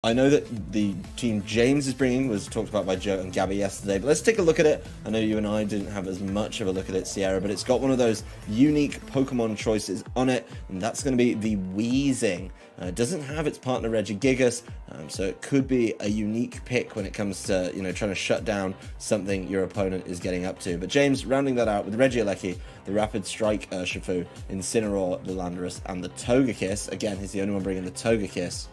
I know that the team James is bringing was talked about by Joe and Gabby yesterday, but let's take a look at it. I know you and I didn't have as much of a look at it, Sierra, but it's got one of those unique Pokemon choices on it, and that's going to be the Weezing. It doesn't have its partner Regigigas, so it could be a unique pick when it comes to, trying to shut down something your opponent is getting up to. But James, rounding that out with Regieleki, the Rapid Strike Urshifu, Incineroar, the Landorus, and the Togekiss. Again, he's the only one bringing the Togekiss.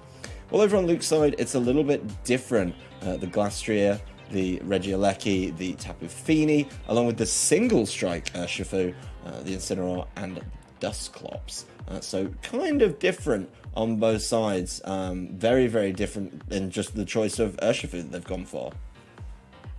Well, over on Luke's side, it's a little bit different. The Glastrier, the Regieleki, the Tapu Fini, along with the single strike Urshifu, the Incineroar, and Dusclops. So kind of different on both sides. Very, very different in just the choice of Urshifu that they've gone for.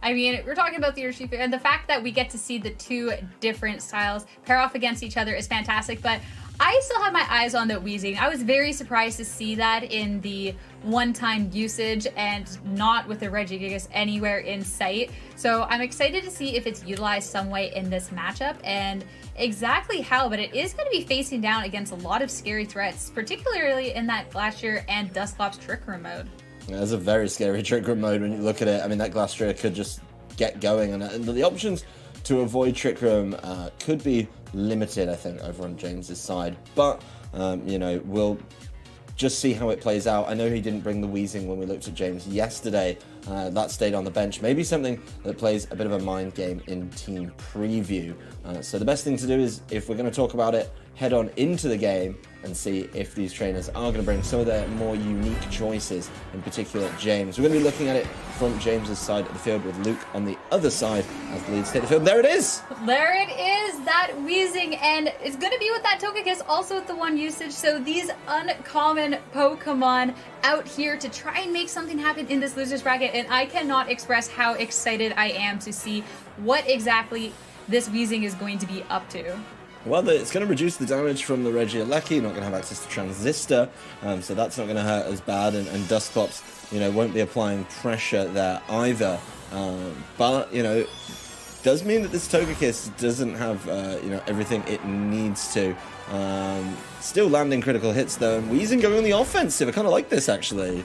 I mean, we're talking about the Urshifu, and the fact that we get to see the two different styles pair off against each other is fantastic, but I still have my eyes on the Weezing. I was very surprised to see that in the one-time usage and not with the Regigigas anywhere in sight. So I'm excited to see if it's utilized some way in this matchup and exactly how, but it is going to be facing down against a lot of scary threats, particularly in that Glastrier and Dusclops Trick Room mode. Yeah, it's a very scary Trick Room mode when you look at it. I mean, that Glastrier could just get going, and the options to avoid Trick Room could be limited, I think, over on James's side. But, we'll just see how it plays out. I know he didn't bring the Weezing when we looked at James yesterday. That stayed on the bench. Maybe something that plays a bit of a mind game in team preview. So the best thing to do is, if we're going to talk about it, head on into the game and see if these trainers are going to bring some of their more unique choices, in particular James. We're going to be looking at it from James's side of the field with Luke on the other side as the leads take the field. There it is! There it is, that Weezing, and it's going to be with that Togekiss, also with the one usage, so these uncommon Pokemon out here to try and make something happen in this loser's bracket, and I cannot express how excited I am to see what exactly this Weezing is going to be up to. Well, it's going to reduce the damage from the Regieleki, not going to have access to Transistor, so that's not going to hurt as bad, and Dusclops, won't be applying pressure there either. But, does mean that this Togekiss doesn't have, everything it needs to. Still landing critical hits, though, and Weezing going on the offensive. I kind of like this, actually.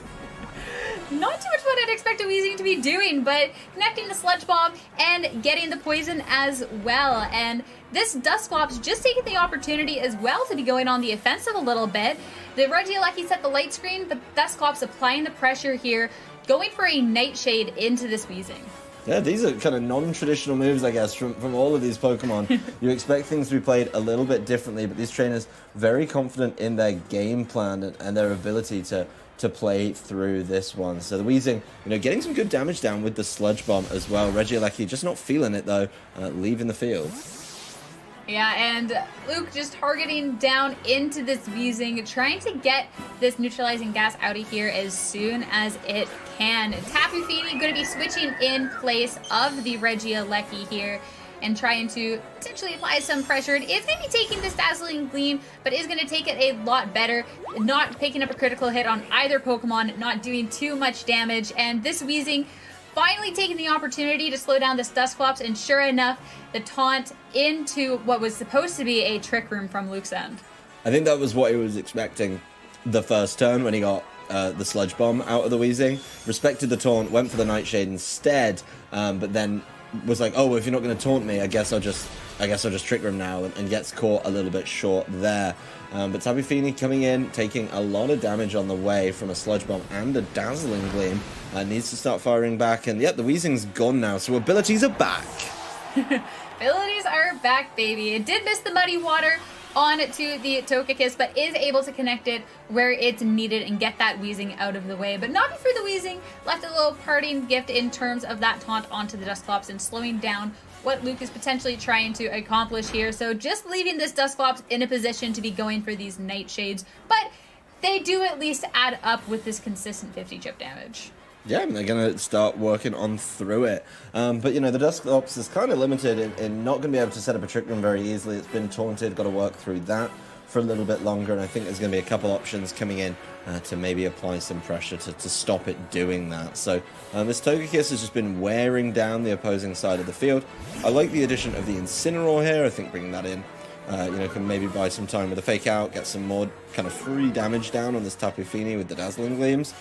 Not too much what I'd expect a Weezing to be doing, but connecting the Sludge Bomb and getting the poison as well. And this Dusclops just taking the opportunity as well to be going on the offensive a little bit. The Regieleki set the light screen, but Dusclops applying the pressure here, going for a Nightshade into this Weezing. Yeah, these are kind of non-traditional moves, I guess, from all of these Pokemon. You expect things to be played a little bit differently, but these trainers very confident in their game plan and their ability to play through this one. So the Weezing, getting some good damage down with the Sludge Bomb as well. Regieleki just not feeling it, though, leaving the field. Yeah, and Luke just targeting down into this Weezing, trying to get this neutralizing gas out of here as soon as it can. Tapu Fini going to be switching in place of the Regieleki here and trying to potentially apply some pressure. It is going to be taking this Dazzling Gleam, but is going to take it a lot better, not picking up a critical hit on either Pokemon, not doing too much damage, and this Weezing finally taking the opportunity to slow down this Dusclops, and sure enough, the taunt into what was supposed to be a Trick Room from Luke's end. I think that was what he was expecting the first turn when he got the Sludge Bomb out of the Weezing. Respected the taunt, went for the Nightshade instead, but then was like, oh, well, if you're not going to taunt me, I guess I'll just Trick Room now, and gets caught a little bit short there. But Tapu Fini coming in, taking a lot of damage on the way from a Sludge Bomb and a Dazzling Gleam. Needs to start firing back, and yep, the Weezing's gone now, so abilities are back. Abilities are back, baby. It did miss the Muddy Water onto the Togekiss, but is able to connect it where it's needed and get that Weezing out of the way. But not before the Weezing left a little parting gift in terms of that taunt onto the Dusclops and slowing down what Luke is potentially trying to accomplish here. So just leaving this Dusclops in a position to be going for these Nightshades, but they do at least add up with this consistent 50 chip damage. Yeah, they're going to start working on through it. But, the Dusclops is kind of limited in not going to be able to set up a Trick Room very easily. It's been taunted, got to work through that for a little bit longer, and I think there's going to be a couple options coming in to maybe apply some pressure to stop it doing that. So this Togekiss has just been wearing down the opposing side of the field. I like the addition of the Incineroar here. I think bringing that in can maybe buy some time with a fake out, get some more kind of free damage down on this Tapu Fini with the Dazzling Gleams,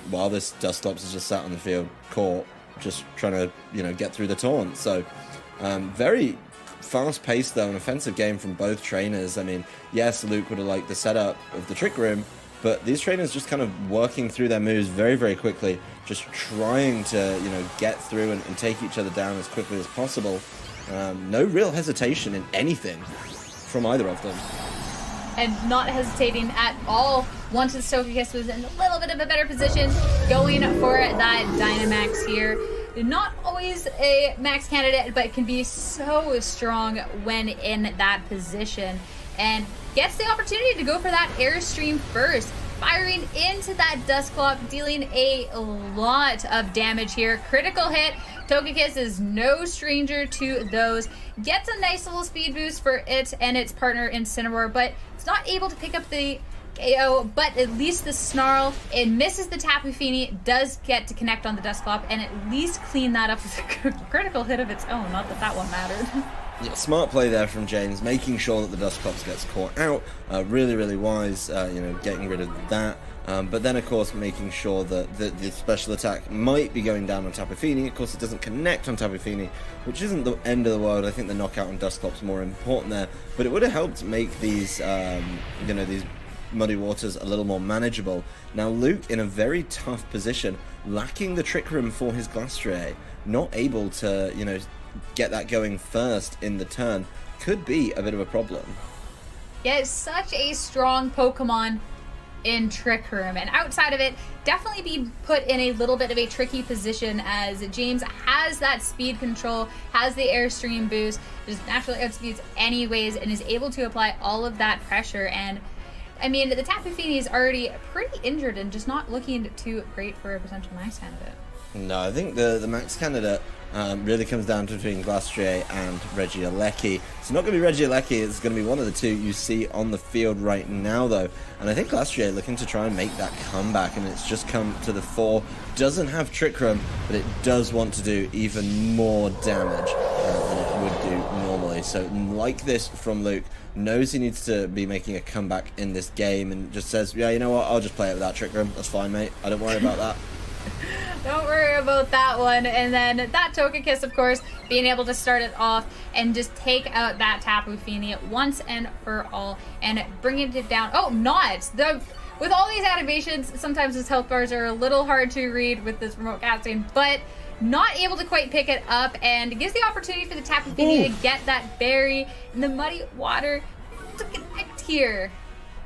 while this Dusclops is just sat on the field caught, just trying to, get through the taunt. So, very fast-paced, though, an offensive game from both trainers. I mean, yes, Luke would have liked the setup of the Trick Room, but these trainers just kind of working through their moves very, very quickly, just trying to, get through and take each other down as quickly as possible. No real hesitation in anything from either of them. And not hesitating at all once the Togekiss was in a little bit of a better position, going for that Dynamax here. Not always a max candidate, but can be so strong when in that position. And gets the opportunity to go for that Airstream first, firing into that Dusclops, dealing a lot of damage here. Critical hit. Togekiss is no stranger to those. Gets a nice little speed boost for it and its partner Incineroar, but it's not able to pick up the KO, but at least the Snarl, it misses the Tapu Fini, does get to connect on the Dusclops, and at least clean that up with a critical hit of its own. Not that that one mattered. Yeah, smart play there from James, making sure that the Dusclops gets caught out. Really, really wise, getting rid of that. But then, of course, making sure that the special attack might be going down on Tapu Fini. Of course, it doesn't connect on Tapu Fini, which isn't the end of the world. I think the knockout on Dusclops more important there. But it would have helped make these, these Muddy Waters a little more manageable. Now, Luke in a very tough position, lacking the Trick Room for his Glastrier, not able to, get that going first in the turn, could be a bit of a problem. Yeah, it's such a strong Pokemon in Trick Room, and outside of it, definitely be put in a little bit of a tricky position as James has that speed control, has the Airstream boost, just naturally outspeeds anyways, and is able to apply all of that pressure. And I mean, the Tapu Fini is already pretty injured and just not looking too great for a potential max candidate. No, I think the max candidate really comes down to between Glastrier and Regieleki. It's not going to be Regieleki, it's going to be one of the two you see on the field right now, though. And I think Glastrier looking to try and make that comeback, and it's just come to the fore. Doesn't have Trick Room, but it does want to do even more damage than it would do normally. So, like this from Luke, knows he needs to be making a comeback in this game, and just says, yeah, you know what, I'll just play it without Trick Room. That's fine, mate. I don't worry about that. Don't worry about that one. And then that Togekiss, of course, being able to start it off and just take out that Tapu Fini once and for all and bringing it down. Oh, not! With all these activations, sometimes his health bars are a little hard to read with this remote casting, but not able to quite pick it up, and gives the opportunity for the Tapu Fini to get that berry in the Muddy Water to connect here.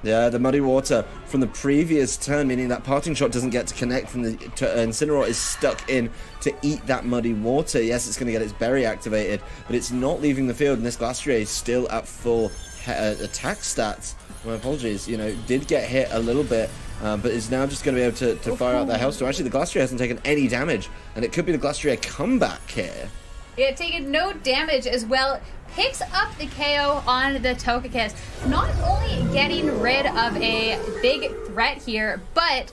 Yeah, the Muddy Water from the previous turn, meaning that parting shot doesn't get to connect from the Incineroar is stuck in to eat that Muddy Water. Yes, it's going to get its berry activated, but it's not leaving the field, and this Glastrier is still at full attack stats. My apologies, did get hit a little bit, but is now just going to be able to fire out their Hellstorm. Actually, the Glastrier hasn't taken any damage, and it could be the Glastrier comeback here. Yeah, taking no damage as well. Picks up the KO on the Togekiss. Not only getting rid of a big threat here, but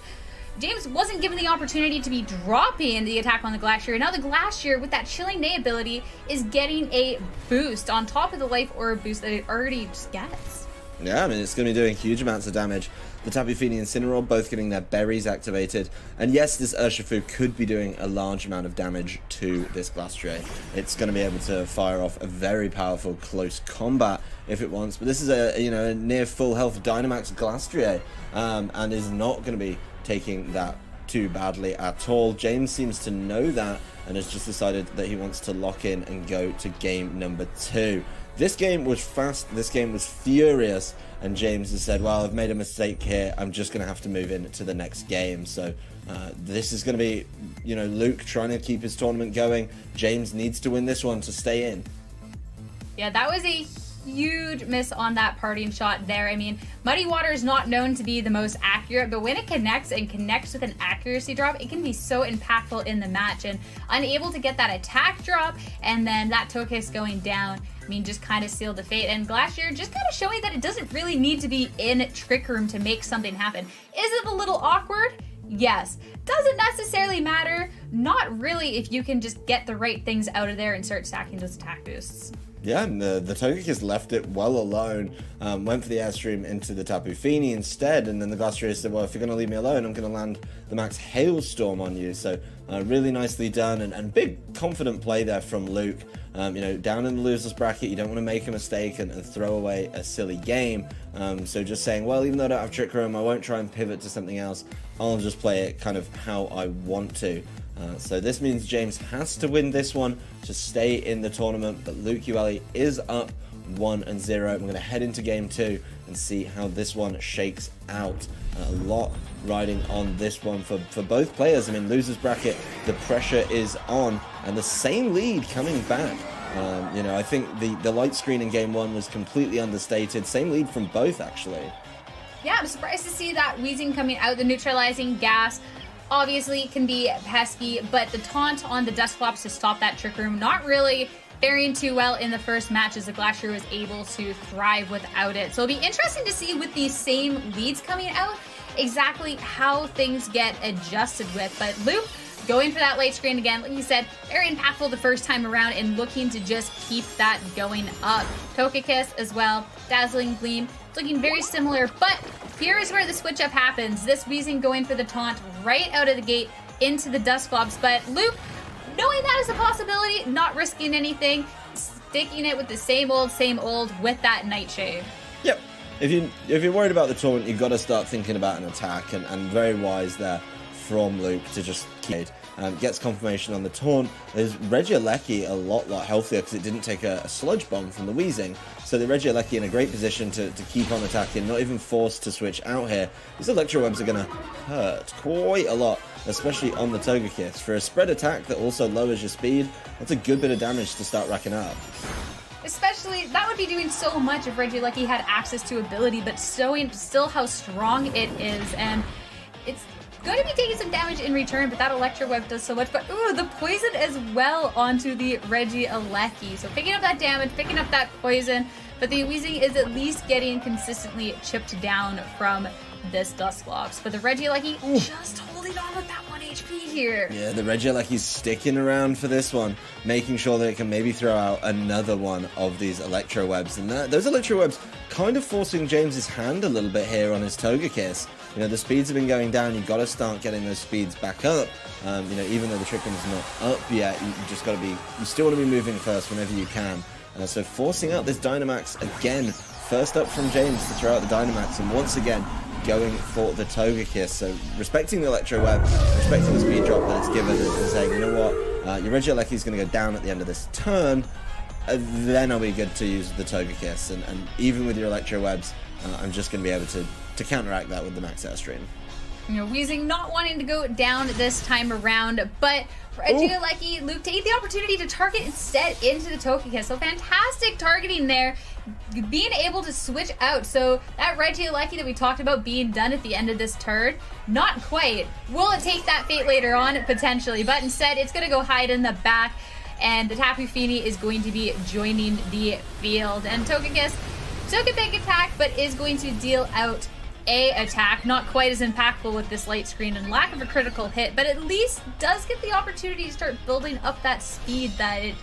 James wasn't given the opportunity to be dropping the attack on the Glastrier. Now the Glastrier, with that Chilling Day ability, is getting a boost on top of the Life Orb boost that it already just gets. Yeah, I mean, it's going to be doing huge amounts of damage. The Tapu Fini and Incineroar both getting their berries activated. And yes, this Urshifu could be doing a large amount of damage to this Glastrier. It's going to be able to fire off a very powerful close combat if it wants. But this is a near full health Dynamax Glastrier, and is not going to be taking that too badly at all. James seems to know that and has just decided that he wants to lock in and go to game number 2. This game was fast, this game was furious, and James has said, well, I've made a mistake here, I'm just going to have to move in to the next game. So this is going to be, Luke trying to keep his tournament going. James needs to win this one to stay in. Yeah, that was a huge miss on that parting shot there. I mean, Muddy Water is not known to be the most accurate, but when it connects with an accuracy drop, it can be so impactful in the match, and unable to get that attack drop and then that Togekiss going down, I mean, just kind of sealed the fate. And Glastrier just kind of showing that it doesn't really need to be in Trick Room to make something happen. Is it a little awkward? Yes. Does it necessarily matter? Not really, if you can just get the right things out of there and start stacking those attack boosts. Yeah, and the Togekiss left it well alone, went for the airstream into the Tapu Fini instead, and then the Glastrier said, well, if you're going to leave me alone, I'm going to land the max Hailstorm on you. So really nicely done, and big confident play there from Luke. You know, down in the losers bracket, you don't want to make a mistake and throw away a silly game. So just saying, well, even though I don't have Trick Room, I won't try and pivot to something else. I'll just play it kind of how I want to. So this means James has to win this one to stay in the tournament, but Luke Iuele is up 1-0. We're going to head into game 2 and see how this one shakes out. A lot riding on this one for both players. I mean, losers bracket, the pressure is on, and the same lead coming back. You know, I think the light screen in game 1 was completely understated. Same lead from both, actually. Yeah, I'm surprised to see that Weezing coming out, the neutralizing gas. Obviously, it can be pesky, but the taunt on the Dusclops to stop that Trick Room, not really faring too well in the first match, as the Glastrier was able to thrive without it. So it'll be interesting to see with these same leads coming out, exactly how things get adjusted with. But Luke going for that late screen again, like you said, very impactful the first time around and looking to just keep that going up. Togekiss as well, Dazzling Gleam, looking very similar, but here is where the switch up happens. This Weezing going for the taunt right out of the gate into the Dusclops, but Luke, knowing that is a possibility, not risking anything, sticking it with the same old with that Nightshade. Yep. If you're worried about the taunt, you've got to start thinking about an attack, and very wise there from Luke to just keep gets confirmation on the taunt. There's Regieleki a lot healthier because it didn't take a sludge bomb from the Weezing, so the Regieleki in a great position to keep on attacking, not even forced to switch out here. These Electro Webs are going to hurt quite a lot, especially on the Togekiss. For a spread attack that also lowers your speed, that's a good bit of damage to start racking up. Especially, that would be doing so much if Regieleki had access to ability, but still how strong it is, and it's going to be taking some damage in return, but that Electro Web does so much. But ooh, the poison as well onto the Regieleki. So picking up that damage, picking up that poison, but the Weezing is at least getting consistently chipped down from this Dusclops. But the Regieleki just holding on with that 1 HP here. Yeah, the Regieleki's sticking around for this one, making sure that it can maybe throw out another one of these Electro Webs. And those Electro Webs kind of forcing James's hand a little bit here on his Togekiss. You know, the speeds have been going down. You've got to start getting those speeds back up. You know, even though the Trick Room's not up yet, you just got to be, you still want to be moving first whenever you can. So forcing out this Dynamax again. First up from James to throw out the Dynamax, and once again going for the Togekiss. So respecting the Electro Web, respecting the speed drop that it's given, and saying, you know what, your Regieleki's going to go down at the end of this turn. Then I'll be good to use the Togekiss, and even with your Electro Webs, I'm just going to be able to counteract that with the Max Airstream. You know, Weezing not wanting to go down this time around, but Regieleki, Luke taking the opportunity to target instead into the Togekiss. So fantastic targeting there, being able to switch out. So that Regieleki that we talked about being done at the end of this turn, not quite. Will it take that fate later on? Potentially, but instead it's going to go hide in the back, and the Tapu Fini is going to be joining the field. And Togekiss took a big attack, but is going to deal out a attack, not quite as impactful with this light screen and lack of a critical hit, but at least does get the opportunity to start building up that speed that it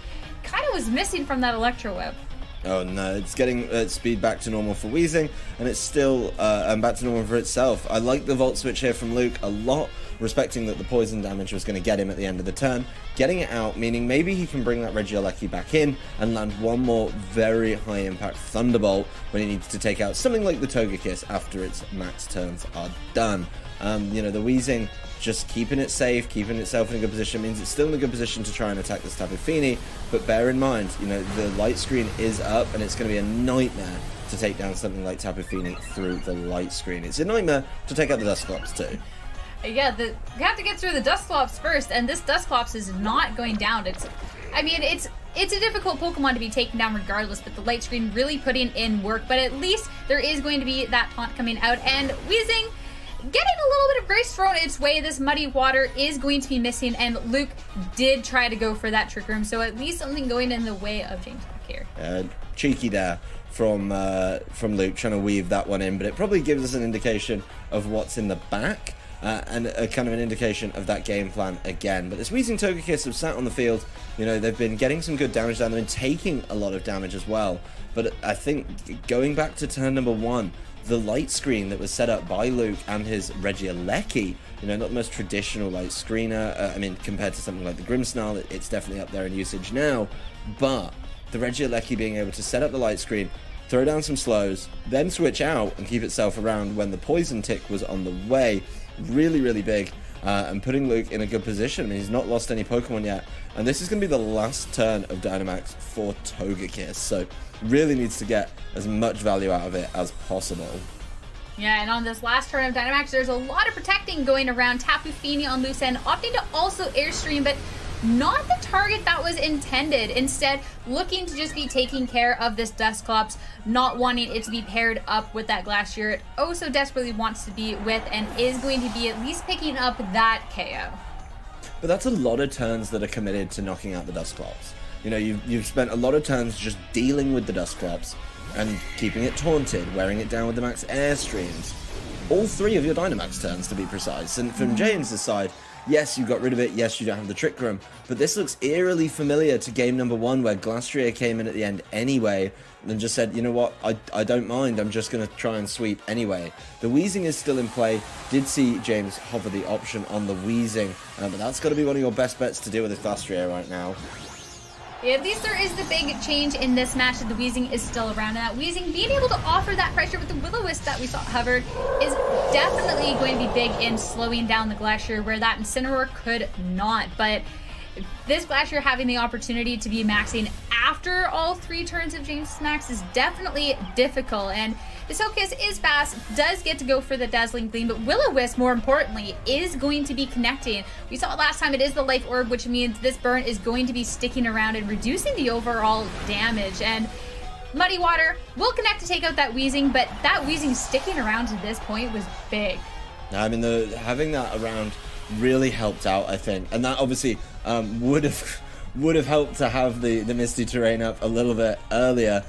kind of was missing from that Electro Web. Oh no, it's getting speed back to normal for Weezing, and it's still back to normal for itself. I like the Volt Switch here from Luke a lot, respecting that the poison damage was going to get him at the end of the turn. Getting it out, meaning maybe he can bring that Regieleki back in and land one more very high impact Thunderbolt when he needs to take out something like the Togekiss after its max turns are done. You know, the Weezing just keeping it safe, keeping itself in a good position means it's still in a good position to try and attack this Tapu Fini, but bear in mind, you know, the light screen is up and it's going to be a nightmare to take down something like Tapu Fini through the light screen. It's a nightmare to take out the Dusclops too. Yeah, you have to get through the Dusclops first, and this Dusclops is not going down. It's a difficult Pokemon to be taken down regardless, but the light screen really putting in work, but at least there is going to be that taunt coming out, and Weezing getting a little bit of grace thrown its way. This Muddy Water is going to be missing, and Luke did try to go for that Trick Room, so at least something going in the way of James back here. Cheeky there from Luke, trying to weave that one in, but it probably gives us an indication of what's in the back. and a kind of an indication of that game plan again. But this Weezing Togekiss have sat on the field. You know, they've been getting some good damage down. They've been taking a lot of damage as well. But I think going back to turn number 1, the light screen that was set up by Luke and his Regieleki, you know, not the most traditional light screener. I mean, compared to something like the Grimmsnarl, it's definitely up there in usage now. But the Regieleki being able to set up the light screen, throw down some slows, then switch out and keep itself around when the poison tick was on the way, really, really big. And putting Luke in a good position. I mean, he's not lost any Pokemon yet. And this is going to be the last turn of Dynamax for Togekiss. So really needs to get as much value out of it as possible. Yeah, and on this last turn of Dynamax, there's a lot of protecting going around. Tapu Fini on loose end, opting to also Airstream, but not the target that was intended. Instead, looking to just be taking care of this Dusclops, not wanting it to be paired up with that Glastrier it oh so desperately wants to be with, and is going to be at least picking up that KO. But that's a lot of turns that are committed to knocking out the Dusclops. You know, you've spent a lot of turns just dealing with the Dusclops and keeping it taunted, wearing it down with the max Airstreams. All 3 of your Dynamax turns, to be precise. And from James' side, yes, you got rid of it. Yes, you don't have the Trick Room. But this looks eerily familiar to game number 1, where Glastrier came in at the end anyway and just said, you know what, I don't mind. I'm just going to try and sweep anyway. The Weezing is still in play. Did see James hover the option on the Weezing. But that's got to be one of your best bets to deal with this Glastrier right now. Yeah, at least there is the big change in this match that the Weezing is still around. And that Weezing being able to offer that pressure with the Will-O-Wisp that we saw hovered is definitely going to be big in slowing down the Glastrier, where that Incineroar could not. But this Glastrier having the opportunity to be maxing after all 3 turns of James' max is definitely difficult. And this Togekiss is fast, does get to go for the Dazzling Gleam, but Will-O-Wisp, more importantly, is going to be connecting. We saw it last time, it is the Life Orb, which means this burn is going to be sticking around and reducing the overall damage. And Muddy Water will connect to take out that Weezing, but that Weezing sticking around to this point was big. I mean, having that around really helped out, I think. And that obviously would have helped to have the Misty Terrain up a little bit earlier,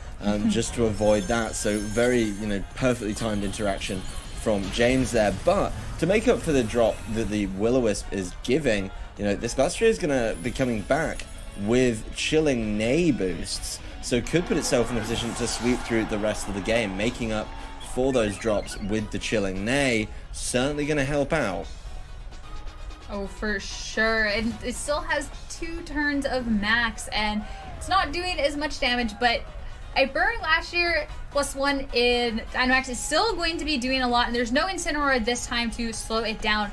just to avoid that. So very, you know, perfectly timed interaction from James there. But to make up for the drop that the Will-O-Wisp is giving, you know, this Glastrier is going to be coming back with Chilling Neigh boosts. So could put itself in a position to sweep through the rest of the game, making up for those drops with the Chilling Neigh. Certainly going to help out. Oh, for sure. And it still has 2 turns of max, and it's not doing as much damage, but I burned last year +1 in Dynamax is still going to be doing a lot, and there's no Incineroar this time to slow it down.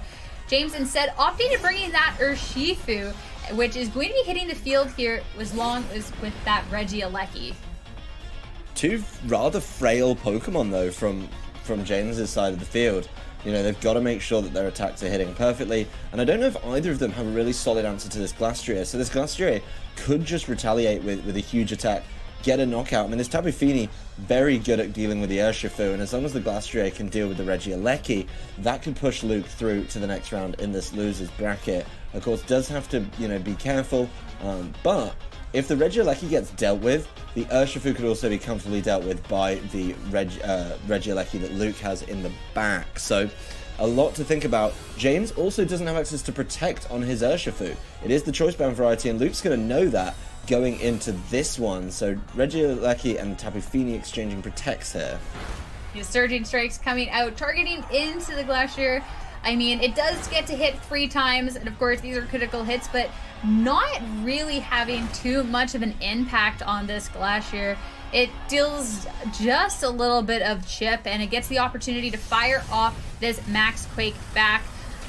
James instead opting to bring in that Urshifu, which is going to be hitting the field here as long as with that Regieleki. 2 rather frail Pokemon, though, from James's side of the field. You know, they've got to make sure that their attacks are hitting perfectly. And I don't know if either of them have a really solid answer to this Glastrier. So this Glastrier could just retaliate with a huge attack, get a knockout. I mean, this Tapu Fini, very good at dealing with the Urshifu. And as long as the Glastrier can deal with the Regieleki, that could push Luke through to the next round in this loser's bracket. Of course, does have to, you know, be careful. But if the Regieleki gets dealt with, the Urshifu could also be comfortably dealt with by the Regieleki that Luke has in the back. So, a lot to think about. James also doesn't have access to Protect on his Urshifu. It is the Choice Band variety, and Luke's going to know that going into this one. So, Regieleki and Tapu Fini exchanging Protects here. His Surging Strikes coming out, targeting into the Glastrier. I mean, it does get to hit 3 times, and of course these are critical hits, but not really having too much of an impact on this Glastrier. It deals just a little bit of chip, and it gets the opportunity to fire off this Max Quake back,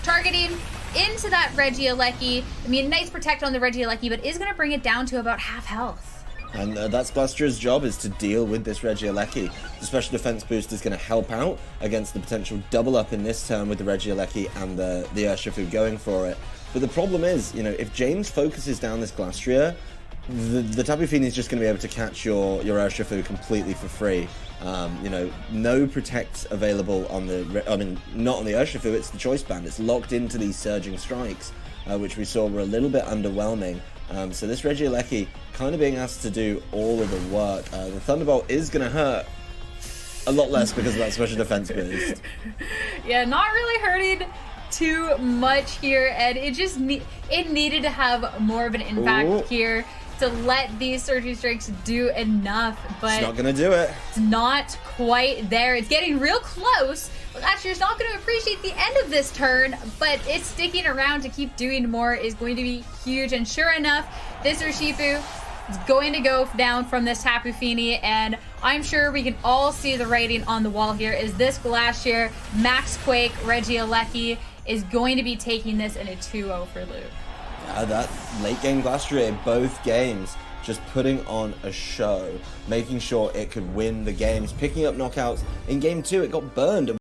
targeting into that Regieleki. I mean, nice Protect on the Regieleki, but is going to bring it down to about half health. And that's Glastrier's job, is to deal with this Regieleki. The special defense boost is going to help out against the potential double up in this turn with the Regieleki and the Urshifu going for it. But the problem is, you know, if James focuses down this Glastrier, the Tapu Fini is just going to be able to catch your Urshifu completely for free. You know, no Protect available on not on the Urshifu, it's the Choice Band. It's locked into these Surging Strikes, which we saw were a little bit underwhelming. So this Regieleki kind of being asked to do all of the work. The Thunderbolt is going to hurt a lot less because of that special defense boost. Yeah, not really hurting too much here, and it just it needed to have more of an impact here to let these Surgery Strikes do enough, but it's not gonna do it. It's not quite there. It's getting real close. Lasher's not going to appreciate the end of this turn, but it's sticking around to keep doing more is going to be huge. And sure enough, this Urshifu is going to go down from this Tapu Fini, and I'm sure we can all see the writing on the wall here is this Glacier, Max Quake, Regieleki is going to be taking this in a 2-0 for Luke. That late game Glacier, both games, just putting on a show, making sure it could win the games, picking up knockouts. In game 2, it got burned.